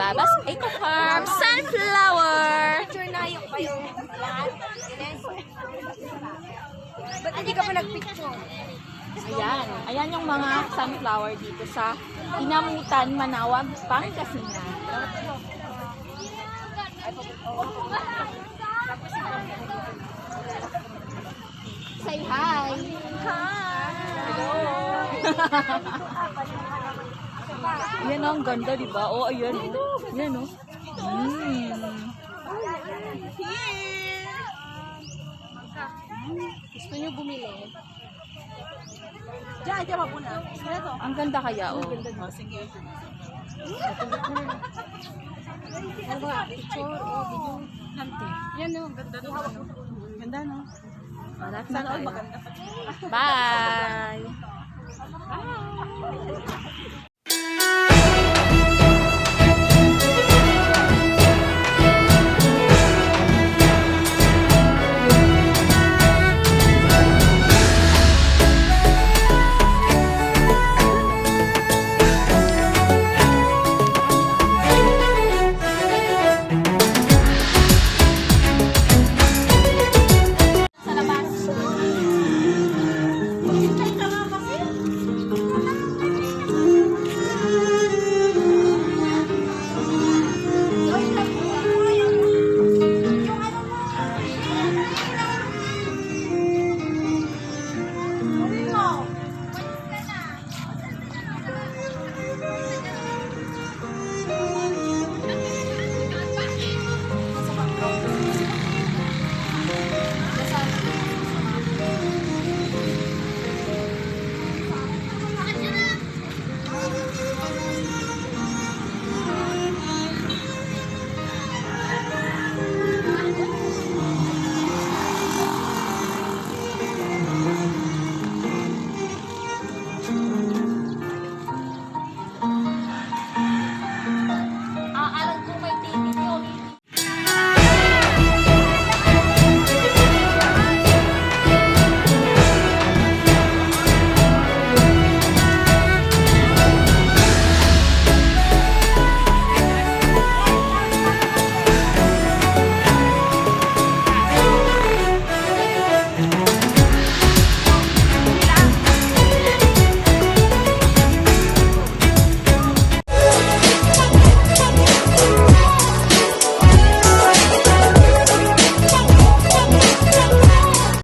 Babas Eco Farm Sunflower. Picture na yung kayo lahat. Ba't hindi ka pa nagpicture? Ayan. Ayan yung mga sunflower dito sa Inamutan, Manaoag, Pangasinan. Say hi. Hello. Yan ang ganda, di ba? Oh, ayan. Yan, oh. Gusto niyo bumili? Diyan, diyan muna. Ang ganda kaya, oh. Sige. Ano ba? Picture, oh, video. Yan o, ganda no. Ganda no. Sana all maganda. Bye! Bye!